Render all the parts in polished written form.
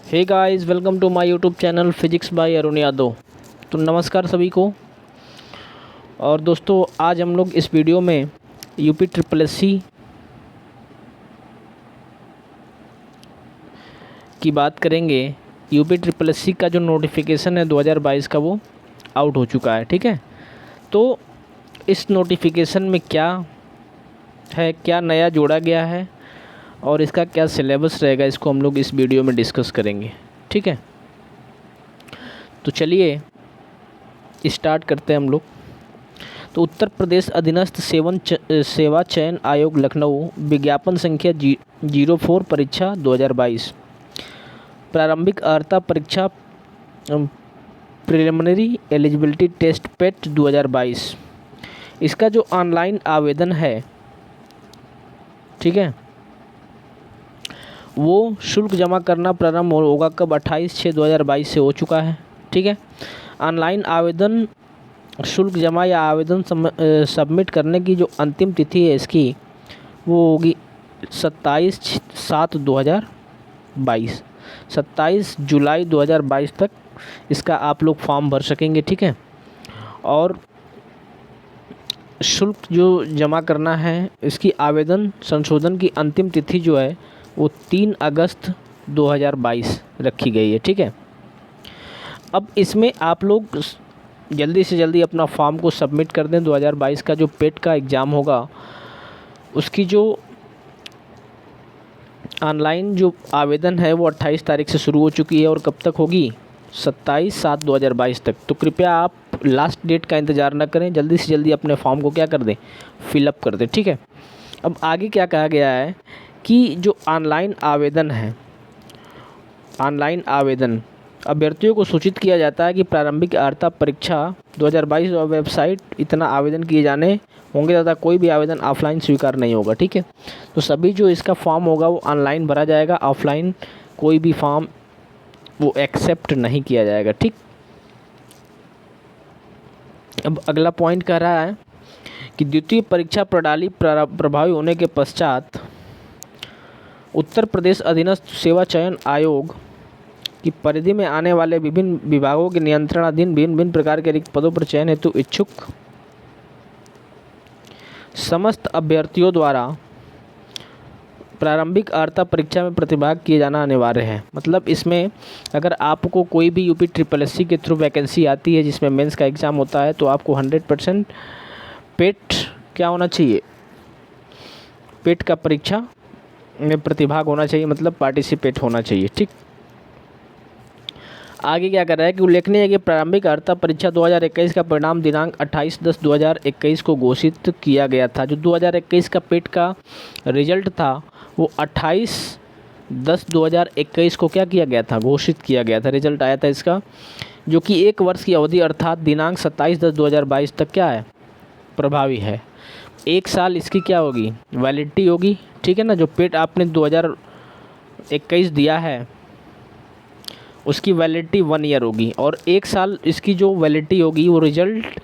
Hey guys, welcome to my YouTube channel physics by Arun Yadav. तो नमस्कार सभी को। और दोस्तों, आज हम लोग इस वीडियो में यूपी ट्रिपल एससी की बात करेंगे। यूपी ट्रिपल एससी का जो नोटिफिकेशन है 2022 का, वो आउट हो चुका है। ठीक है, तो इस नोटिफिकेशन में क्या है, क्या नया जोड़ा गया है और इसका क्या सिलेबस रहेगा, इसको हम लोग इस वीडियो में डिस्कस करेंगे। ठीक है, तो चलिए स्टार्ट करते हैं हम लोग। तो उत्तर प्रदेश अधीनस्थ सेवा चयन आयोग लखनऊ विज्ञापन संख्या 04 परीक्षा 2022 प्रारंभिक अर्हता परीक्षा प्रिलिमिनरी एलिजिबिलिटी टेस्ट पेट 2022। इसका जो ऑनलाइन आवेदन है, ठीक है, वो शुल्क जमा करना प्रारंभ होगा कब? 28/6/2022 से हो चुका है। ठीक है, ऑनलाइन आवेदन शुल्क जमा या आवेदन सबमिट करने की जो अंतिम तिथि है इसकी, वो होगी 27/7/2022। 27 जुलाई 2022 तक इसका आप लोग फॉर्म भर सकेंगे। ठीक है, और शुल्क जो जमा करना है, इसकी आवेदन संशोधन की अंतिम तिथि जो है वो 3 अगस्त 2022 रखी गई है। ठीक है, अब इसमें आप लोग जल्दी से जल्दी अपना फॉर्म को सबमिट कर दें। 2022 का जो पेट का एग्ज़ाम होगा, उसकी जो ऑनलाइन जो आवेदन है वो 28 तारीख से शुरू हो चुकी है और कब तक होगी? 27/7/2022 तक। तो कृपया आप लास्ट डेट का इंतज़ार न करें, जल्दी से जल्दी अपने फॉर्म को क्या कर दें, फिलअप कर दें। ठीक है, अब आगे क्या कहा गया है कि जो ऑनलाइन आवेदन है, ऑनलाइन आवेदन अभ्यर्थियों को सूचित किया जाता है कि प्रारंभिक अर्हता परीक्षा 2022 और वेबसाइट इतना आवेदन किए जाने होंगे तथा कोई भी आवेदन ऑफलाइन स्वीकार नहीं होगा। ठीक है, तो सभी जो इसका फॉर्म होगा वो ऑनलाइन भरा जाएगा, ऑफलाइन कोई भी फॉर्म वो एक्सेप्ट नहीं किया जाएगा। ठीक, अब अगला पॉइंट कह रहा है कि द्वितीय परीक्षा प्रणाली प्रभावी होने के पश्चात उत्तर प्रदेश अधीनस्थ सेवा चयन आयोग की परिधि में आने वाले विभिन्न विभागों के नियंत्रणाधीन भिन्न भिन्न प्रकार के रिक्त पदों पर चयन हेतु इच्छुक समस्त अभ्यर्थियों द्वारा प्रारंभिक अर्हता परीक्षा में प्रतिभाग किए जाना अनिवार्य है। मतलब इसमें अगर आपको कोई भी यूपी ट्रिपल एससी के थ्रू वैकेंसी आती है जिसमें मेंस का एग्ज़ाम होता है, तो आपको 100% पेट क्या होना चाहिए, पेट का परीक्षा में प्रतिभाग होना चाहिए, मतलब पार्टिसिपेट होना चाहिए। ठीक, आगे क्या कर रहा है कि उल्लेखनीय है कि प्रारंभिक अर्हता परीक्षा 2021 का परिणाम दिनांक 28/10/2021 को घोषित किया गया था। जो 2021 का पेट का रिजल्ट था वो 28/10/2021 को क्या किया गया था, घोषित किया गया था, रिजल्ट आया था इसका, जो कि 1 वर्ष की अवधि अर्थात दिनांक 27/10/2022 तक क्या है, प्रभावी है। 1 साल इसकी क्या होगी, वैलिडिटी होगी। ठीक है ना, जो पेट आपने 2021 दिया है उसकी वैलिडिटी 1 ईयर होगी, और 1 साल इसकी जो वैलिडिटी होगी वो रिजल्ट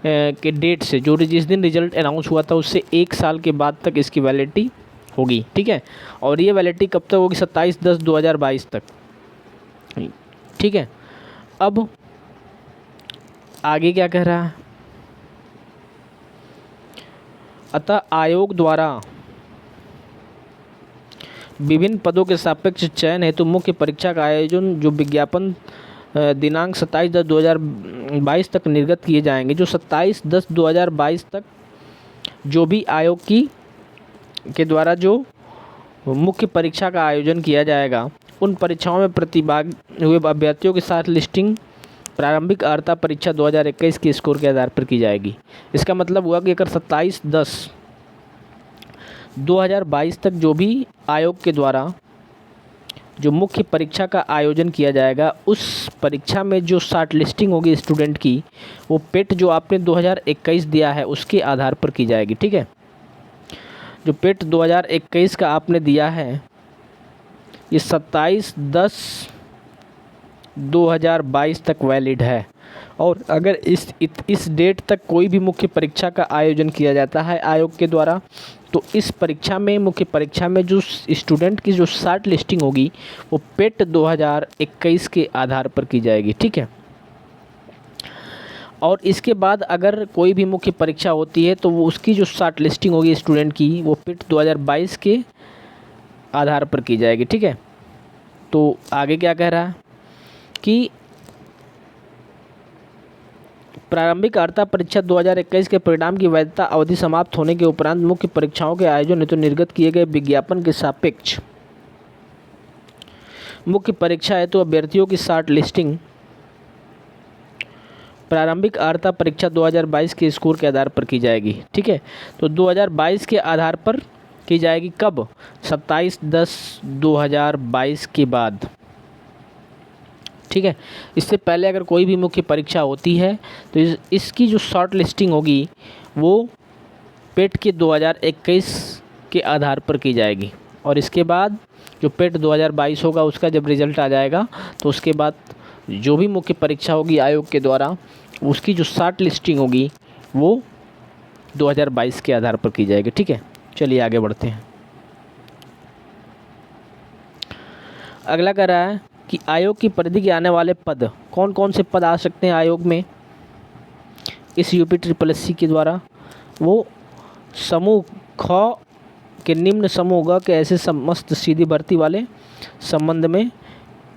के डेट से, जो जिस दिन रिजल्ट अनाउंस हुआ था उससे 1 साल के बाद तक इसकी वैलिडिटी होगी। ठीक है, और ये वैलिडिटी कब तक होगी? 27/10/2022 तक। ठीक है, अब आगे क्या कह रहा है? अतः आयोग द्वारा विभिन्न पदों के सापेक्ष चयन हेतु मुख्य परीक्षा का आयोजन जो विज्ञापन दिनांक 27/10/2022 तक निर्गत किए जाएंगे। जो 27/10/2022 तक जो भी आयोग के द्वारा जो मुख्य परीक्षा का आयोजन किया जाएगा, उन परीक्षाओं में प्रतिभाग हुए अभ्यर्थियों के साथ लिस्टिंग प्रारंभिक अर्हता परीक्षा 2021 के स्कोर के आधार पर की जाएगी। इसका मतलब हुआ कि अगर 27/10/2022 तक जो भी आयोग के द्वारा जो मुख्य परीक्षा का आयोजन किया जाएगा, उस परीक्षा में जो शॉर्ट लिस्टिंग होगी स्टूडेंट की, वो पेट जो आपने 2021 दिया है उसके आधार पर की जाएगी। ठीक है, जो पेट 2021 का आपने दिया है ये 27/10/2022 तक वैलिड है, और अगर इस डेट तक कोई भी मुख्य परीक्षा का आयोजन किया जाता है आयोग के द्वारा, तो इस परीक्षा में, मुख्य परीक्षा में जो स्टूडेंट की जो शॉर्ट लिस्टिंग होगी वो पेट 2021 के आधार पर की जाएगी, ठीक है। और इसके बाद अगर कोई भी मुख्य परीक्षा होती है तो वो उसकी जो शॉर्ट लिस्टिंग होगी स्टूडेंट की वो पेट 2022 के आधार पर की जाएगी, ठीक है। तो आगे क्या कह रहा है कि प्रारंभिक अर्हता परीक्षा 2021 के परिणाम की वैधता अवधि समाप्त होने के उपरांत मुख्य परीक्षाओं के आयोजन हेतु निर्गत किए गए विज्ञापन के सापेक्ष मुख्य परीक्षा हेतु अभ्यर्थियों की शॉर्ट लिस्टिंग प्रारंभिक अर्हता परीक्षा 2022 के स्कोर के आधार पर की जाएगी, ठीक है। तो 2022 के आधार पर की जाएगी, कब? 27/10/2022 के बाद, ठीक है। इससे पहले अगर कोई भी मुख्य परीक्षा होती है तो इसकी जो शॉर्ट लिस्टिंग होगी वो पेट के 2021 के आधार पर की जाएगी। और इसके बाद जो पेट 2022 होगा उसका जब रिज़ल्ट आ जाएगा तो उसके बाद जो भी मुख्य परीक्षा होगी आयोग के द्वारा उसकी जो शॉर्ट लिस्टिंग होगी वो 2022 के आधार पर की जाएगी, ठीक है। चलिए आगे बढ़ते हैं। अगला कह रहा है कि आयोग की परिधि के आने वाले पद, कौन कौन से पद आ सकते हैं आयोग में इस UPSSC के द्वारा? वो समूह ख के निम्न समूह ग के ऐसे समस्त सीधी भर्ती वाले संबंध में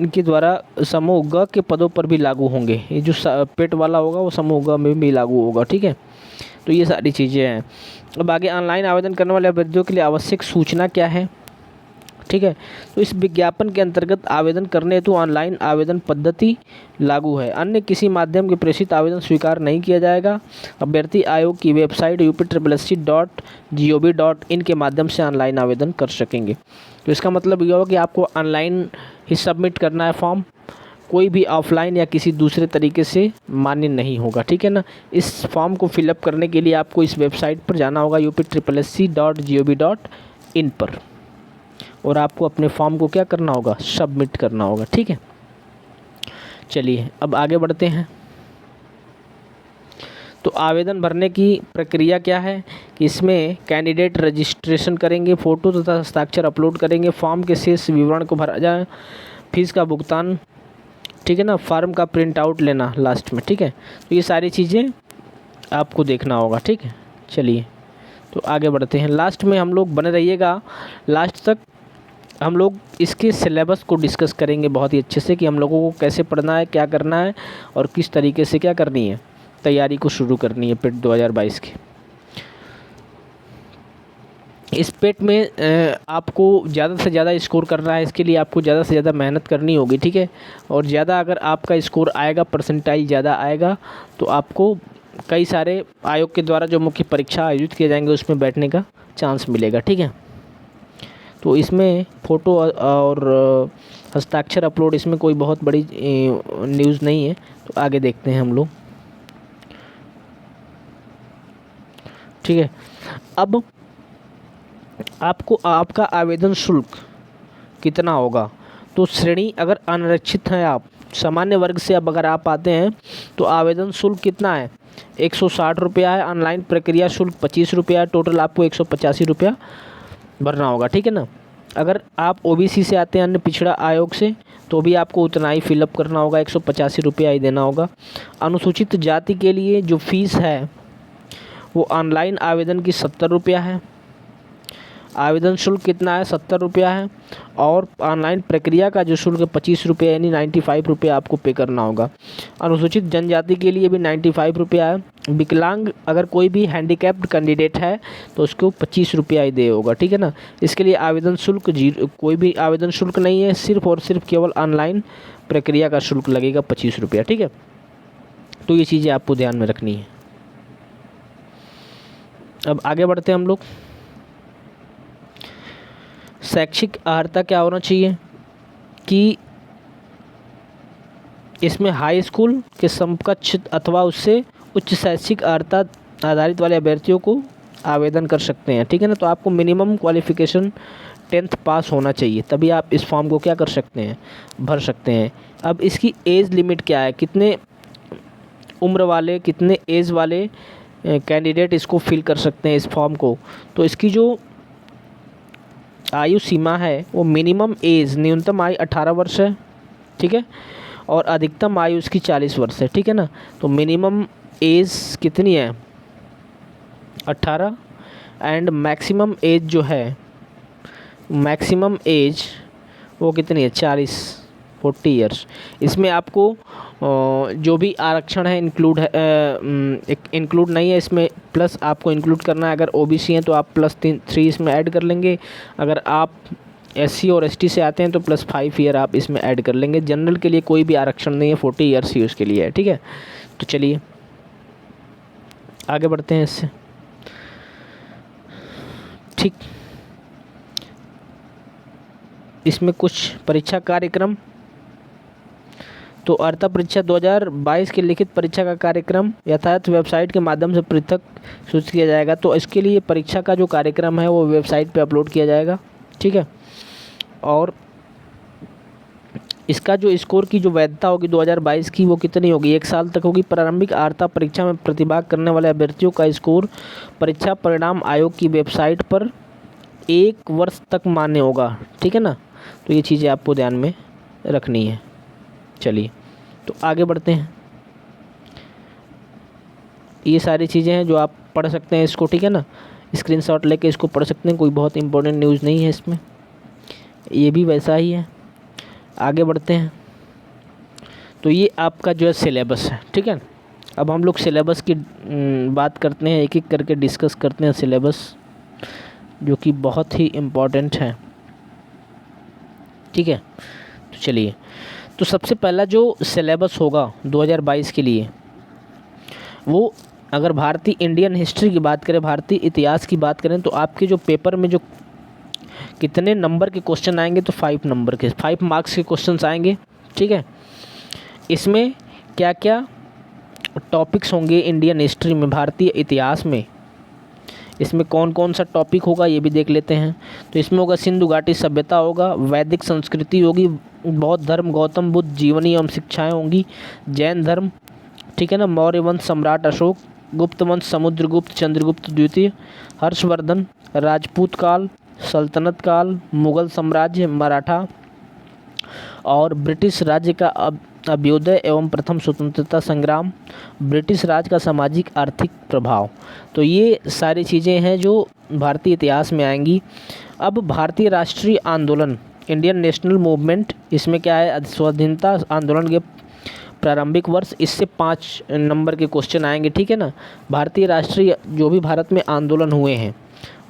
इनके द्वारा समूह ग के पदों पर भी लागू होंगे। ये जो पेट वाला होगा वो समूह ग में भी लागू होगा, ठीक है। तो ये सारी चीज़ें हैं। अब आगे ऑनलाइन आवेदन करने वाले अभ्यर्थियों के लिए आवश्यक सूचना क्या है, ठीक है। तो इस विज्ञापन के अंतर्गत आवेदन करने हेतु ऑनलाइन आवेदन पद्धति लागू है। अन्य किसी माध्यम के प्रेषित आवेदन स्वीकार नहीं किया जाएगा। अभ्यर्थी आयोग की वेबसाइट upsssc.gov.in के माध्यम से ऑनलाइन आवेदन कर सकेंगे। तो इसका मतलब यह होगा कि आपको ऑनलाइन ही सबमिट करना है फॉर्म, कोई भी ऑफलाइन या किसी दूसरे तरीके से मान्य नहीं होगा, ठीक है ना। इस फॉर्म को फिलअप करने के लिए आपको इस वेबसाइट पर जाना होगा upsssc.gov.in पर, और आपको अपने फॉर्म को क्या करना होगा? सबमिट करना होगा, ठीक है। चलिए अब आगे बढ़ते हैं। तो आवेदन भरने की प्रक्रिया क्या है कि इसमें कैंडिडेट रजिस्ट्रेशन करेंगे, फ़ोटो तथा हस्ताक्षर अपलोड करेंगे, फॉर्म के शेष विवरण को भरा जाए, फीस का भुगतान, ठीक है ना, फॉर्म का प्रिंट आउट लेना लास्ट में, ठीक है। तो ये सारी चीज़ें आपको देखना होगा, ठीक है। चलिए तो आगे बढ़ते हैं। लास्ट में हम लोग बने रहिएगा, लास्ट तक हम लोग इसके सिलेबस को डिस्कस करेंगे बहुत ही अच्छे से कि हम लोगों को कैसे पढ़ना है, क्या करना है और किस तरीके से क्या करनी है, तैयारी को शुरू करनी है पेट 2022 की। इस पेट में आपको ज़्यादा से ज़्यादा स्कोर करना है, इसके लिए आपको ज़्यादा से ज़्यादा मेहनत करनी होगी, ठीक है। और ज़्यादा अगर आपका स्कोर आएगा, परसेंटाइल ज़्यादा आएगा तो आपको कई सारे आयोग के द्वारा जो मुख्य परीक्षा आयोजित किए जाएंगे उसमें बैठने का चांस मिलेगा, ठीक है। तो इसमें फ़ोटो और हस्ताक्षर अपलोड, इसमें कोई बहुत बड़ी न्यूज़ नहीं है। तो आगे देखते हैं हम लोग, ठीक है। अब आपको आपका आवेदन शुल्क कितना होगा? तो श्रेणी अगर अनारक्षित हैं आप, सामान्य वर्ग से अब अगर आप आते हैं तो आवेदन शुल्क कितना है? 160 रुपया है। ऑनलाइन प्रक्रिया शुल्क 25 रुपया है। टोटल आपको 185 रुपया भरना होगा, ठीक है ना। अगर आप OBC से आते हैं, अन्य पिछड़ा आयोग से, तो भी आपको उतना ही फिलअप करना होगा, 185 रुपया ही देना होगा। अनुसूचित जाति के लिए जो फीस है वो ऑनलाइन आवेदन की 70 रुपया है। आवेदन शुल्क कितना है? 70 रुपया है। और ऑनलाइन प्रक्रिया का जो शुल्क है 25 रुपया, यानी 95 रुपया आपको पे करना होगा। अनुसूचित जनजाति के लिए भी 95 रुपया है। विकलांग अगर कोई भी हैंडीकैप्ड कैंडिडेट है तो उसको 25 रुपया ही दे होगा, ठीक है ना। इसके लिए आवेदन शुल्क कोई भी आवेदन शुल्क नहीं है, सिर्फ और सिर्फ केवल ऑनलाइन प्रक्रिया का शुल्क लगेगा 25 रुपया, ठीक है। तो ये चीज़ें आपको ध्यान में रखनी है। अब आगे बढ़ते हैं हम लोग। शैक्षिक अर्हता क्या होना चाहिए कि इसमें हाई स्कूल के समकक्ष अथवा उससे उच्च शैक्षिक अर्हता आधारित वाले अभ्यर्थियों को आवेदन कर सकते हैं, ठीक है ना। तो आपको मिनिमम क्वालिफ़िकेशन 10th पास होना चाहिए, तभी आप इस फॉर्म को क्या कर सकते हैं? भर सकते हैं। अब इसकी एज लिमिट क्या है? कितने उम्र वाले, कितने एज वाले कैंडिडेट इसको फिल कर सकते हैं इस फॉर्म को। तो इसकी जो आयु सीमा है वो मिनिमम एज, न्यूनतम आयु 18 वर्ष है, ठीक है, और अधिकतम आयु इसकी 40 वर्ष है, ठीक है ना। तो मिनिमम एज कितनी है 18 एंड मैक्सिमम एज जो है, मैक्सिमम एज वो कितनी है 40 ईयर्स। इसमें आपको जो भी आरक्षण है इंक्लूड है, इंक्लूड नहीं है इसमें, प्लस आपको इंक्लूड करना है। अगर ओबीसी हैं तो आप +3 इसमें ऐड कर लेंगे, अगर आप एससी और एसटी से आते हैं तो +5 ईयर आप इसमें ऐड कर लेंगे। जनरल के लिए कोई भी आरक्षण नहीं है, 40 ईयर्स ही उसके लिए है, ठीक है। तो चलिए आगे बढ़ते हैं इससे, ठीक। इसमें कुछ परीक्षा कार्यक्रम, तो अर्हता परीक्षा 2022 की लिखित परीक्षा का कार्यक्रम यथायथ वेबसाइट के माध्यम से पृथक सूचित किया जाएगा। तो इसके लिए परीक्षा का जो कार्यक्रम है वो वेबसाइट पे अपलोड किया जाएगा, ठीक है। और इसका जो स्कोर की जो वैधता होगी 2022 की वो कितनी होगी, 1 साल तक होगी। प्रारंभिक अर्हता परीक्षा में प्रतिभाग करने वाले अभ्यर्थियों का स्कोर परीक्षा परिणाम आयोग की वेबसाइट पर 1 वर्ष तक मान्य होगा, ठीक है ना। तो ये चीज़ें आपको ध्यान में रखनी है। चलिए तो आगे बढ़ते हैं। ये सारी चीज़ें हैं जो आप पढ़ सकते हैं इसको, ठीक है ना, स्क्रीनशॉट लेके इसको पढ़ सकते हैं, कोई बहुत इंपॉर्टेंट न्यूज़ नहीं है इसमें, ये भी वैसा ही है। आगे बढ़ते हैं। तो ये आपका जो है सिलेबस है, ठीक है। अब हम लोग सिलेबस की बात करते हैं, एक एक करके डिस्कस करते हैं सिलेबस, जो कि बहुत ही इम्पोर्टेंट है, ठीक है। तो चलिए, तो सबसे पहला जो सिलेबस होगा 2022 के लिए, वो अगर भारतीय इंडियन हिस्ट्री की बात करें, भारतीय इतिहास की बात करें, तो आपके जो पेपर में जो कितने नंबर के क्वेश्चन आएंगे, तो 5 नंबर के, 5 मार्क्स के क्वेश्चंस आएंगे, ठीक है। इसमें क्या क्या टॉपिक्स होंगे इंडियन हिस्ट्री में, भारतीय इतिहास में, इसमें कौन कौन सा टॉपिक होगा ये भी देख लेते हैं। तो इसमें होगा सिंधु घाटी सभ्यता होगा, वैदिक संस्कृति होगी, बौद्ध धर्म, गौतम बुद्ध जीवनी एवं शिक्षाएं होंगी, जैन धर्म, ठीक है ना, मौर्य वंश सम्राट अशोक, गुप्त वंश समुद्रगुप्त चंद्रगुप्त द्वितीय, हर्षवर्धन, राजपूत काल, सल्तनत काल, मुगल साम्राज्य, मराठा और ब्रिटिश राज्य का अभ्युदय एवं प्रथम स्वतंत्रता संग्राम, ब्रिटिश राज का सामाजिक आर्थिक प्रभाव। तो ये सारी चीज़ें हैं जो भारतीय इतिहास में आएंगी। अब भारतीय राष्ट्रीय आंदोलन, इंडियन नेशनल मूवमेंट, इसमें क्या है, स्वाधीनता आंदोलन के प्रारंभिक वर्ष, इससे 5 नंबर के क्वेश्चन आएंगे, ठीक है ना। भारतीय राष्ट्रीय जो भी भारत में आंदोलन हुए हैं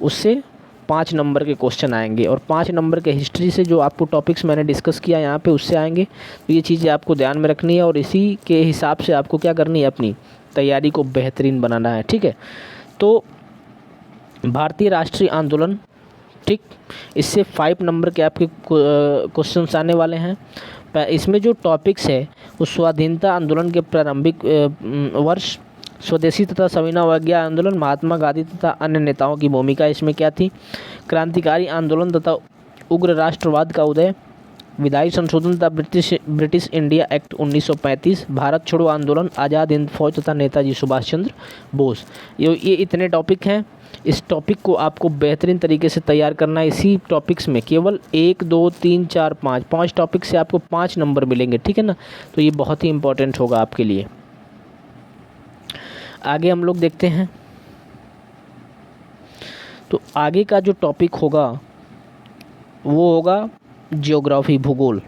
उससे 5 नंबर के क्वेश्चन आएंगे, और 5 नंबर के हिस्ट्री से जो आपको टॉपिक्स मैंने डिस्कस किया यहाँ पे उससे आएंगे। तो ये चीज़ें आपको ध्यान में रखनी है, और इसी के हिसाब से आपको क्या करनी है, अपनी तैयारी को बेहतरीन बनाना है, ठीक है। तो भारतीय राष्ट्रीय आंदोलन, ठीक, इससे 5 नंबर के आपके क्वेश्चंस आने वाले हैं। इसमें जो टॉपिक्स है वो स्वाधीनता आंदोलन के प्रारंभिक वर्ष, स्वदेशी तथा सविनय आंदोलन, महात्मा गांधी तथा अन्य नेताओं की भूमिका इसमें क्या थी, क्रांतिकारी आंदोलन तथा उग्र राष्ट्रवाद का उदय, विधायी संशोधन तथा ब्रिटिश इंडिया एक्ट 1935, भारत छोड़ो आंदोलन, आज़ाद हिंद फौज तथा नेताजी सुभाष चंद्र बोस। ये इतने टॉपिक हैं। इस टॉपिक को आपको बेहतरीन तरीके से तैयार करना है। इसी टॉपिक्स में केवल 1 2 3 4 5 टॉपिक से आपको 5 नंबर मिलेंगे, ठीक है ना। तो ये बहुत ही इंपॉर्टेंट होगा आपके लिए। आगे हम लोग देखते हैं। तो आगे का जो टॉपिक होगा वो होगा ज्योग्राफी, भूगोल।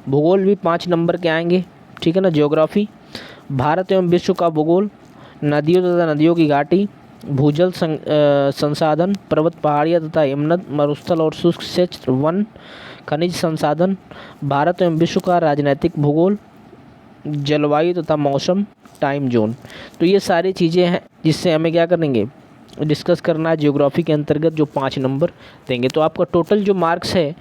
भूगोल भी 5 नंबर के आएंगे, ठीक है ना। ज्योग्राफी, भारत एवं विश्व का भूगोल, नदियों तथा नदियों की घाटी, भूजल संसाधन, पर्वत पहाड़ियाँ तथा हिमनद, मरुस्थल और शुष्क क्षेत्र, वन, खनिज संसाधन, भारत एवं विश्व का राजनीतिक भूगोल, जलवायु तथा मौसम, टाइम जोन। तो ये सारी चीज़ें हैं जिससे हमें क्या करेंगे, डिस्कस करना है। ज्योग्राफी के अंतर्गत जो 5 नंबर देंगे, तो आपका टोटल जो मार्क्स है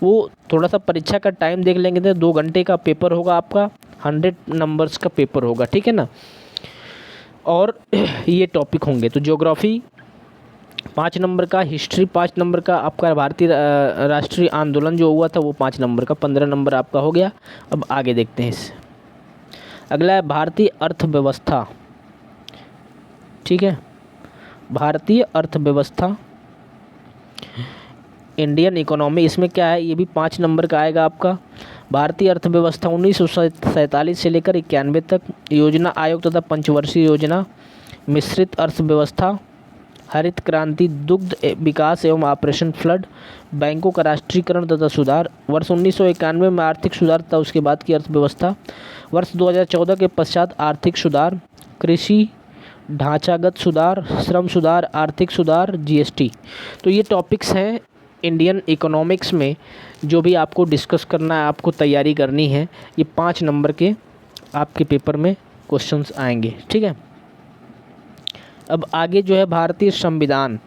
वो थोड़ा सा परीक्षा का टाइम देख लेंगे, तो 2 घंटे का पेपर होगा आपका, 100 नंबर्स का पेपर होगा, ठीक है ना। और ये टॉपिक होंगे, तो ज्योग्राफी 5 नंबर का, हिस्ट्री 5 नंबर का, आपका भारतीय राष्ट्रीय आंदोलन जो हुआ था वो 5 नंबर का, 15 नंबर आपका हो गया। अब आगे देखते हैं इससे। अगला है भारतीय अर्थव्यवस्था, ठीक है। भारतीय अर्थव्यवस्था, इंडियन इकोनॉमी, इसमें क्या है, ये भी 5 नंबर का आएगा आपका। भारतीय अर्थव्यवस्था 1947 से लेकर 91 तक, योजना आयोग तथा पंचवर्षीय योजना, मिश्रित अर्थव्यवस्था, हरित क्रांति, दुग्ध विकास एवं ऑपरेशन फ्लड, बैंकों का राष्ट्रीयकरण तथा सुधार, वर्ष 1991 में आर्थिक सुधार तथा उसके बाद की अर्थव्यवस्था, वर्ष 2014 के पश्चात आर्थिक सुधार, कृषि ढांचागत सुधार, श्रम सुधार, आर्थिक सुधार, जीएसटी। तो ये टॉपिक्स हैं इंडियन इकोनॉमिक्स में जो भी आपको डिस्कस करना है, आपको तैयारी करनी है। ये 5 नंबर के आपके पेपर में क्वेश्चंस आएंगे, ठीक है। अब आगे जो है भारतीय संविधान,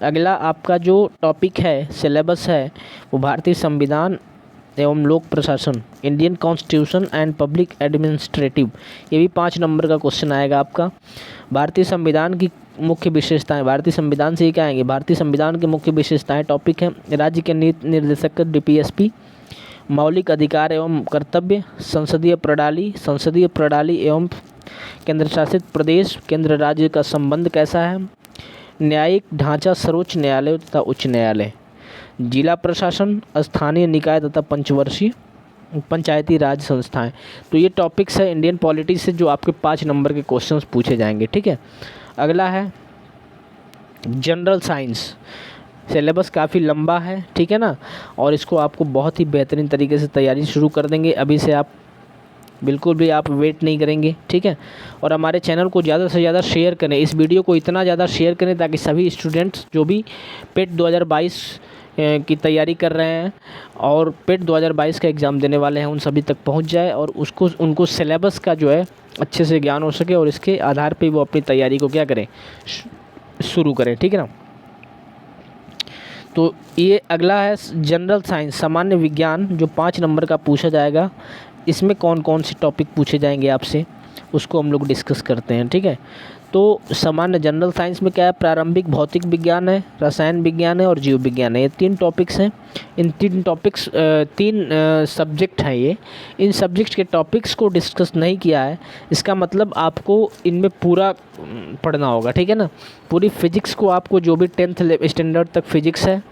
अगला आपका जो टॉपिक है, सिलेबस है, वो भारतीय संविधान एवं लोक प्रशासन, Indian constitution and public administrative, ये भी 5 नंबर का क्वेश्चन आएगा आपका। भारतीय संविधान की मुख्य विशेषताएं, भारतीय संविधान से ही क्या आएंगे, भारतीय संविधान की मुख्य विशेषताएं टॉपिक है। राज्य के नीति निर्देशक डीपीएसपी, मौलिक अधिकार एवं कर्तव्य, संसदीय प्रणाली एवं केंद्र शासित प्रदेश, केंद्र राज्य का संबंध कैसा है, न्यायिक ढांचा, सर्वोच्च न्यायालय तथा उच्च न्यायालय, जिला प्रशासन, स्थानीय निकाय तथा पंचायती राज संस्थाएं। तो ये टॉपिक्स है इंडियन पॉलिटी से जो आपके 5 नंबर के क्वेश्चंस पूछे जाएंगे, ठीक है। अगला है जनरल साइंस, सिलेबस काफ़ी लंबा है, ठीक है ना, और इसको आपको बहुत ही बेहतरीन तरीके से तैयारी शुरू कर देंगे अभी से, आप बिल्कुल भी आप वेट नहीं करेंगे, ठीक है। और हमारे चैनल को ज़्यादा से ज़्यादा शेयर करें, इस वीडियो को इतना ज़्यादा शेयर करें ताकि सभी स्टूडेंट्स जो भी पेट 2022 की तैयारी कर रहे हैं और पेट 2022 का एग्ज़ाम देने वाले हैं, उन सभी तक पहुंच जाए और उनको सिलेबस का जो है अच्छे से ज्ञान हो सके और इसके आधार पे वो अपनी तैयारी को क्या करें, शुरू करें, ठीक है ना। तो ये अगला है जनरल साइंस, सामान्य विज्ञान, जो 5 नंबर का पूछा जाएगा। इसमें कौन कौन से टॉपिक पूछे जाएंगे आपसे, उसको हम लोग डिस्कस करते हैं, ठीक है। तो सामान्य जनरल साइंस में क्या है, प्रारंभिक भौतिक विज्ञान है, रसायन विज्ञान है और जीव विज्ञान है, ये 3 टॉपिक्स हैं। इन 3 टॉपिक्स 3 सब्जेक्ट हैं ये। इन सब्जेक्ट के टॉपिक्स को डिस्कस नहीं किया है, इसका मतलब आपको इनमें पूरा पढ़ना होगा, ठीक है ना। पूरी फिजिक्स को आपको, जो भी 10th स्टैंडर्ड तक फिजिक्स है,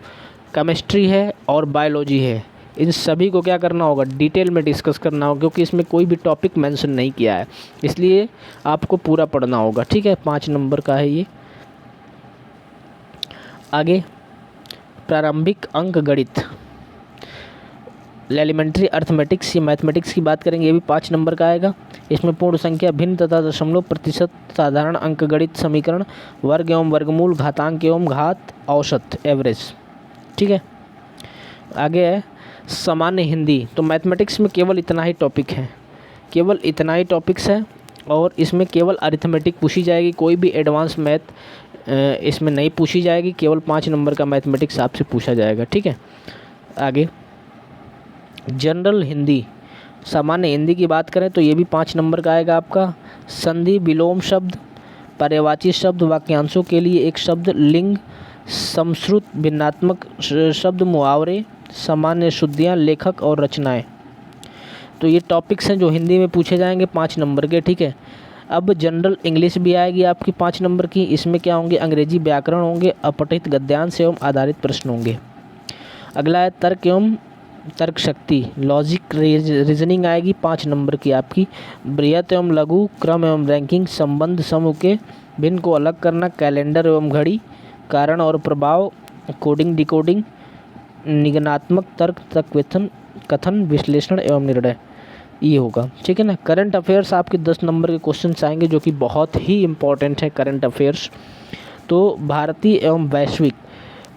केमिस्ट्री है और बायोलॉजी है, इन सभी को क्या करना होगा, डिटेल में डिस्कस करना होगा, क्योंकि इसमें कोई भी टॉपिक मेंशन नहीं किया है, इसलिए आपको पूरा पढ़ना होगा, ठीक है। 5 नंबर का है ये। आगे प्रारंभिक अंक गणित, एलिमेंट्री अर्थमेटिक्स या मैथमेटिक्स की बात करेंगे, ये भी 5 नंबर का आएगा। इसमें पूर्ण संख्या, भिन्न तथा दशमलव, प्रतिशत, साधारण अंक गणित समीकरण, वर्ग एवं वर्गमूल, घातांक एवं घात, औसत, एवरेज, ठीक है। आगे है सामान्य हिंदी, तो मैथमेटिक्स में केवल इतना ही टॉपिक है, केवल इतना ही टॉपिक्स है और इसमें केवल अरिथमेटिक पूछी जाएगी, कोई भी एडवांस मैथ इसमें नहीं पूछी जाएगी, केवल 5 नंबर का मैथमेटिक्स आपसे पूछा जाएगा, ठीक है। आगे जनरल हिंदी, सामान्य हिंदी की बात करें तो ये भी 5 नंबर का आएगा आपका। संधि, विलोम शब्द, पर्यायवाची शब्द, वाक्यांशों के लिए एक शब्द, लिंग, समश्रुत भिन्नात्मक शब्द, मुहावरे, सामान्य शुद्धियाँ, लेखक और रचनाएं। तो ये टॉपिक्स हैं जो हिंदी में पूछे जाएंगे 5 नंबर के, ठीक है। अब जनरल इंग्लिश भी आएगी आपकी 5 नंबर की, इसमें क्या होंगे, अंग्रेजी व्याकरण होंगे, अपठित गद्यांश एवं आधारित प्रश्न होंगे। अगला है तर्क एवं तर्क शक्ति, लॉजिक रीजनिंग आएगी 5 नंबर की आपकी। बृहत एवं लघु, क्रम एवं रैंकिंग, संबंध समूह के भिन्न को अलग करना, कैलेंडर एवं घड़ी, कारण और प्रभाव, कोडिंग डिकोडिंग, निगमनात्मक तर्क तक कथन, विश्लेषण एवं निर्णय, ये होगा, ठीक है ना। करंट अफेयर्स आपके 10 नंबर के क्वेश्चन आएंगे जो कि बहुत ही इंपॉर्टेंट है करंट अफेयर्स। तो भारतीय एवं वैश्विक,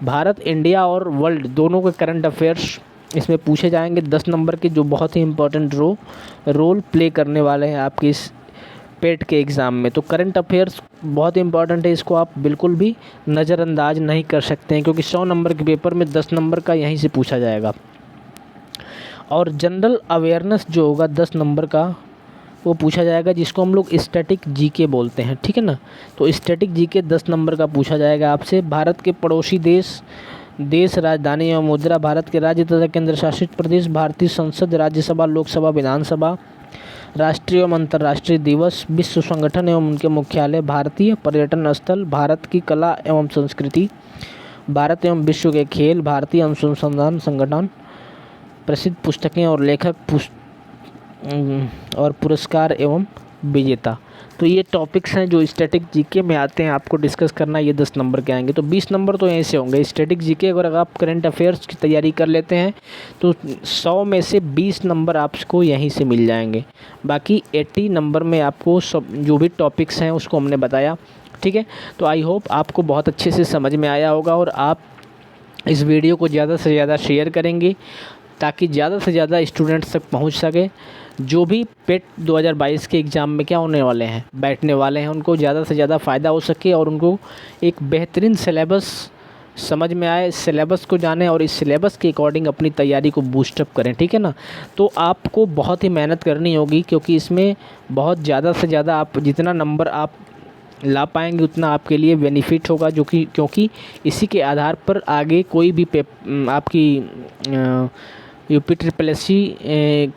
भारत, इंडिया और वर्ल्ड दोनों के करंट अफेयर्स इसमें पूछे जाएंगे 10 नंबर के, जो बहुत ही इंपॉर्टेंट रोल प्ले करने वाले हैं आपके इस पेट के एग्ज़ाम में। तो करंट अफेयर्स बहुत इंपॉर्टेंट है, इसको आप बिल्कुल भी नज़रअंदाज नहीं कर सकते हैं, क्योंकि 100 नंबर के पेपर में 10 नंबर का यहीं से पूछा जाएगा। और जनरल अवेयरनेस जो होगा 10 नंबर का, वो पूछा जाएगा, जिसको हम लोग स्टैटिक जीके बोलते हैं, ठीक है ना। तो स्टैटिक जीके 10 नंबर का पूछा जाएगा आपसे। भारत के पड़ोसी देश, राजधानी एवं मुद्रा, भारत के राज्य तथा केंद्र शासित प्रदेश, भारतीय संसद, राज्यसभा, लोकसभा, विधानसभा, राष्ट्रीय एवं अंतर्राष्ट्रीय दिवस, विश्व संगठन एवं उनके मुख्यालय, भारतीय पर्यटन स्थल, भारत की कला एवं संस्कृति, भारत एवं विश्व के खेल, भारतीय अनुसंधान संगठन, प्रसिद्ध पुस्तकें और लेखक और पुरस्कार एवं विजेता। तो ये टॉपिक्स हैं जो स्टैटिक जीके में आते हैं, आपको डिस्कस करना। ये 10 नंबर के आएंगे, तो 20 नंबर तो यहीं से होंगे। स्टैटिक जीके अगर आप करंट अफेयर्स की तैयारी कर लेते हैं तो 100 में से 20 नंबर आपको यहीं से मिल जाएंगे। बाकी 80 नंबर में आपको सब जो भी टॉपिक्स हैं उसको हमने बताया, ठीक है। तो आई होप आपको बहुत अच्छे से समझ में आया होगा और आप इस वीडियो को ज़्यादा से ज़्यादा शेयर करेंगे ताकि ज़्यादा से ज़्यादा स्टूडेंट्स तक पहुंच सके। जो भी पेट 2022 के एग्ज़ाम में क्या होने वाले हैं, बैठने वाले हैं, उनको ज़्यादा से ज़्यादा फ़ायदा हो सके और उनको एक बेहतरीन सिलेबस समझ में आए, सिलेबस को जानें और इस सिलेबस के अकॉर्डिंग अपनी तैयारी को बूस्टअप करें, ठीक है ना। तो आपको बहुत ही मेहनत करनी होगी क्योंकि इसमें बहुत ज़्यादा से ज़्यादा आप जितना नंबर आप ला पाएंगे उतना आपके लिए बेनिफिट होगा, जो कि क्योंकि इसी के आधार पर आगे कोई भी आपकी UPSSC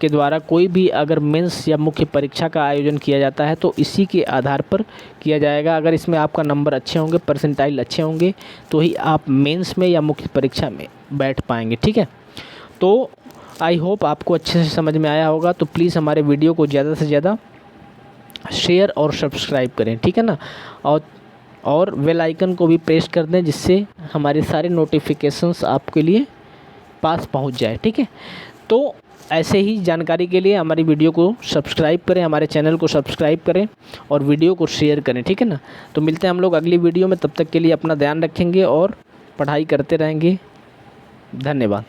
के द्वारा कोई भी अगर मेंस या मुख्य परीक्षा का आयोजन किया जाता है तो इसी के आधार पर किया जाएगा। अगर इसमें आपका नंबर अच्छे होंगे, परसेंटाइल अच्छे होंगे, तो ही आप मेंस में या मुख्य परीक्षा में बैठ पाएंगे, ठीक है। तो आई होप आपको अच्छे से समझ में आया होगा। तो प्लीज़ हमारे वीडियो को ज़्यादा से ज़्यादा शेयर और सब्सक्राइब करें, ठीक है ना। और बेल आइकन को भी प्रेस कर दें जिससे हमारे सारे नोटिफिकेशंस आपके लिए पास पहुंच जाए, ठीक है। तो ऐसे ही जानकारी के लिए हमारी वीडियो को सब्सक्राइब करें, हमारे चैनल को सब्सक्राइब करें और वीडियो को शेयर करें, ठीक है ना। तो मिलते हैं हम लोग अगली वीडियो में, तब तक के लिए अपना ध्यान रखेंगे और पढ़ाई करते रहेंगे। धन्यवाद।